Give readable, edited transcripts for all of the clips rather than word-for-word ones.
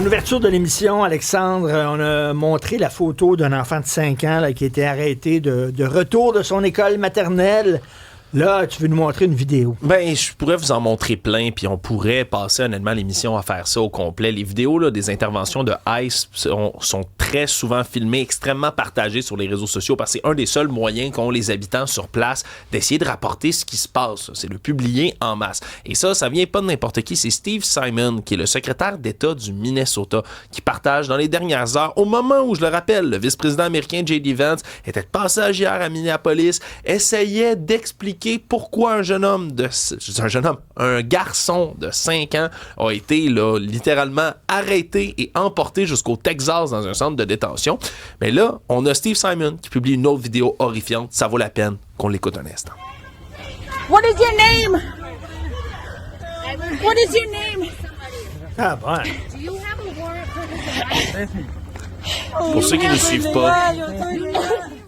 En ouverture de l'émission, Alexandre, on a montré la photo d'un enfant de 5 ans là, qui était arrêté de retour de son école maternelle. Là, tu veux nous montrer une vidéo. Ben, je pourrais vous en montrer plein, puis on pourrait passer honnêtement l'émission à faire ça au complet. Les vidéos là, des interventions de ICE sont très souvent filmées, extrêmement partagées sur les réseaux sociaux, parce que c'est un des seuls moyens qu'ont les habitants sur place d'essayer de rapporter ce qui se passe. C'est le publier en masse. Et ça vient pas de n'importe qui. C'est Steve Simon, qui est le secrétaire d'État du Minnesota, qui partage dans les dernières heures, au moment où, je le rappelle, le vice-président américain J.D. Vance était de passage hier à Minneapolis, essayait d'expliquer pourquoi un garçon de 5 ans a été là, littéralement arrêté et emporté jusqu'au Texas dans un centre de détention. Mais là, on a Steve Simon qui publie une autre vidéo horrifiante. Ça vaut la peine qu'on l'écoute un instant. What is your name? What is your name? Ah bon. Do you have a warrant for this? Pour ceux qui ne suivent pas,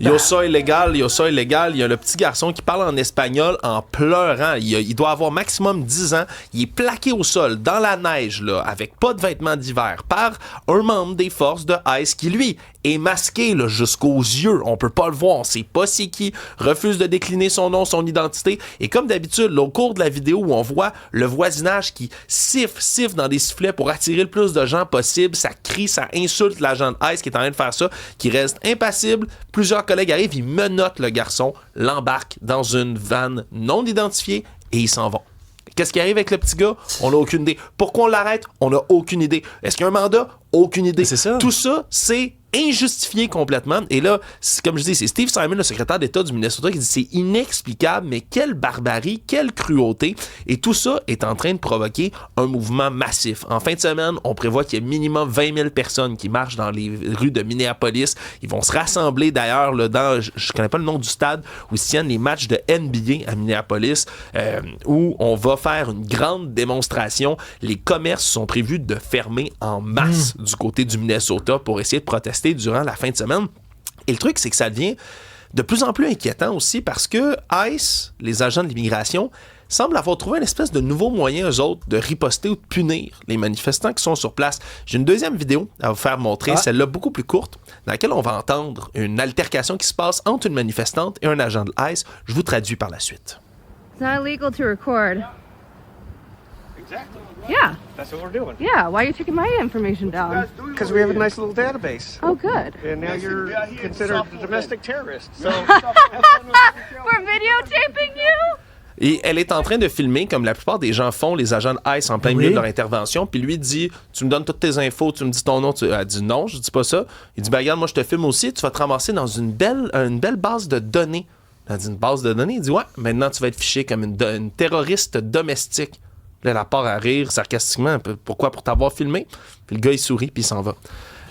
Yo soy illégal. Il y a le petit garçon qui parle en espagnol en pleurant. Il doit avoir maximum 10 ans. Il est plaqué au sol, dans la neige, là, avec pas de vêtements d'hiver, par un membre des forces de ICE qui, lui, est masqué là, jusqu'aux yeux. On peut pas le voir, on sait pas c'est qui, refuse de décliner son nom, son identité. Et comme d'habitude, là, au cours de la vidéo où on voit le voisinage qui siffle dans des sifflets pour attirer le plus de gens possible, ça crie, ça insulte l'agent de ICE qui est en train de faire ça, qui reste impassible. Plusieurs collègues arrivent, ils menottent le garçon, l'embarquent dans une vanne non identifiée et ils s'en vont. Qu'est-ce qui arrive avec le petit gars? On n'a aucune idée. Pourquoi on l'arrête? On n'a aucune idée. Est-ce qu'il y a un mandat? Aucune idée. C'est ça. Tout ça, c'est injustifié complètement. Et là, comme je dis, c'est Steve Simon, le secrétaire d'État du Minnesota, qui dit c'est inexplicable, mais quelle barbarie, quelle cruauté. Et tout ça est en train de provoquer un mouvement massif. En fin de semaine, on prévoit qu'il y ait minimum 20 000 personnes qui marchent dans les rues de Minneapolis. Ils vont se rassembler d'ailleurs là, dans, je connais pas le nom du stade, où se tiennent les matchs de NBA à Minneapolis, où on va faire une grande démonstration. Les commerces sont prévus de fermer en masse du côté du Minnesota pour essayer de protester durant la fin de semaine. Et le truc, c'est que ça devient de plus en plus inquiétant aussi parce que ICE, les agents de l'immigration, semblent avoir trouvé une espèce de nouveau moyen, eux autres, de riposter ou de punir les manifestants qui sont sur place. J'ai une deuxième vidéo à vous faire montrer, celle-là beaucoup plus courte, dans laquelle on va entendre une altercation qui se passe entre une manifestante et un agent de ICE. Je vous traduis par la suite. It's not illegal to record. Exactly. Yeah. That's what we're doing. Yeah. Why are you taking my information down? Because we have a nice little database. Oh, good. And now you're considered a domestic terrorist. So We're videotaping you? Et elle est en train de filmer, comme la plupart des gens font, les agents de ICE en plein milieu de leur intervention, puis lui dit « Tu me donnes toutes tes infos, tu me dis ton nom. » Elle dit « Non, je dis pas ça. » Il dit « Ben regarde, moi je te filme aussi, tu vas te ramasser dans une belle base de données. » Elle dit « Une base de données? » Il dit « Ouais, maintenant tu vas être fiché comme une terroriste domestique. » Là, elle part à rire sarcastiquement. Pourquoi? Pour t'avoir filmé? Puis le gars, il sourit, puis il s'en va.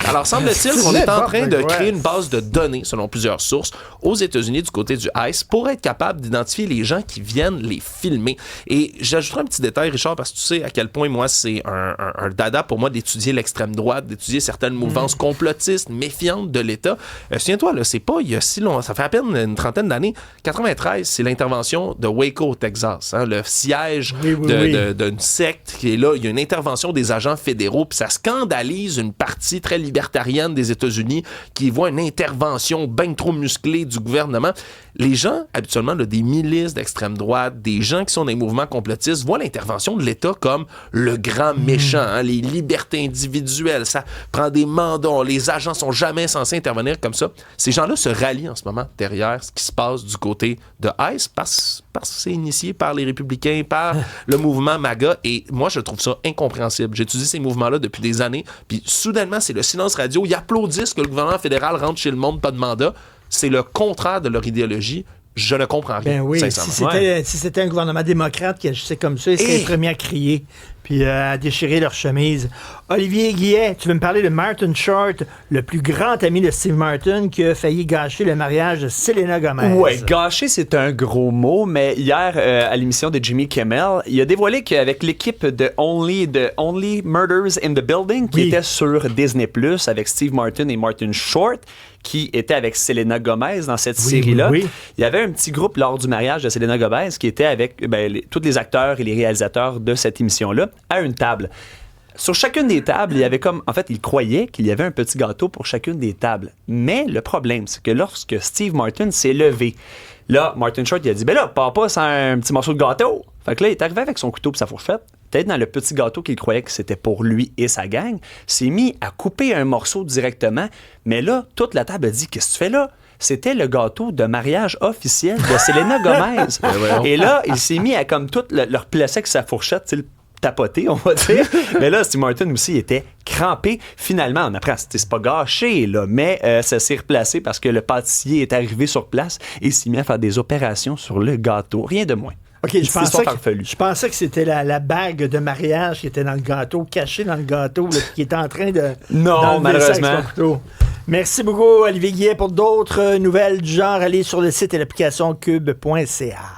Alors, semble-t-il qu'on est en train de créer une base de données, selon plusieurs sources, aux États-Unis du côté du ICE pour être capable d'identifier les gens qui viennent les filmer. Et j'ajouterai un petit détail, Richard, parce que tu sais à quel point, moi, c'est un dada pour moi d'étudier l'extrême droite, d'étudier certaines mouvances complotistes, méfiantes de l'État. Souviens-toi, là, c'est pas il y a si longtemps, ça fait à peine une trentaine d'années. 93, c'est l'intervention de Waco au Texas, hein, le siège d'une secte qui est là. Il y a une intervention des agents fédéraux, puis ça scandalise une partie très libertarienne des États-Unis qui voit une intervention bien trop musclée du gouvernement. Les gens, habituellement, là, des milices d'extrême droite, des gens qui sont dans les mouvements complotistes, voient l'intervention de l'État comme le grand méchant, hein, les libertés individuelles, ça prend des mandats, les agents sont jamais censés intervenir comme ça. Ces gens-là se rallient en ce moment derrière ce qui se passe du côté de ICE parce que c'est initié par les républicains, par le mouvement MAGA, et moi, je trouve ça incompréhensible. J'ai étudié ces mouvements-là depuis des années, puis soudainement, c'est le silence radio. Ils applaudissent que le gouvernement fédéral rentre chez le monde, pas de mandat. C'est le contraire de leur idéologie. Je ne comprends rien, Ben oui, sincèrement. si c'était un gouvernement démocrate qui agissait comme ça, ils seraient les premiers à crier puis à déchirer leur chemise. Olivier Guillet, tu veux me parler de Martin Short, le plus grand ami de Steve Martin qui a failli gâcher le mariage de Selena Gomez. Ouais, gâcher, c'est un gros mot, mais hier, à l'émission de Jimmy Kimmel, il a dévoilé qu'avec l'équipe de Only Murders in the Building, qui était sur Disney+, avec Steve Martin et Martin Short, qui était avec Selena Gomez dans cette série-là. Il y avait un petit groupe lors du mariage de Selena Gomez qui était avec tous les acteurs et les réalisateurs de cette émission-là à une table. Sur chacune des tables, il y avait comme... En fait, il croyait qu'il y avait un petit gâteau pour chacune des tables. Mais le problème, c'est que lorsque Steve Martin s'est levé, là, Martin Short, il a dit, ben là, pars pas sans un petit morceau de gâteau. Fait que là, il est arrivé avec son couteau et sa fourchette, peut-être dans le petit gâteau qu'il croyait que c'était pour lui et sa gang, s'est mis à couper un morceau directement. Mais là, toute la table a dit, qu'est-ce que tu fais là? C'était le gâteau de mariage officiel de Selena Gomez. Et là, il s'est mis à comme tout leur placer avec sa fourchette, tu sais, tapoté, on va dire. Mais là, Steve Martin aussi était crampé. Finalement, on apprend, c'est pas gâché, là, mais ça s'est replacé parce que le pâtissier est arrivé sur place et s'est mis à faire des opérations sur le gâteau. Rien de moins. OK, je pensais que c'était la bague de mariage qui était dans le gâteau, cachée dans le gâteau, là, qui était en train de... Non, malheureusement. Merci beaucoup, Olivier Guillet. Pour d'autres nouvelles du genre, allez sur le site et l'application cube.ca.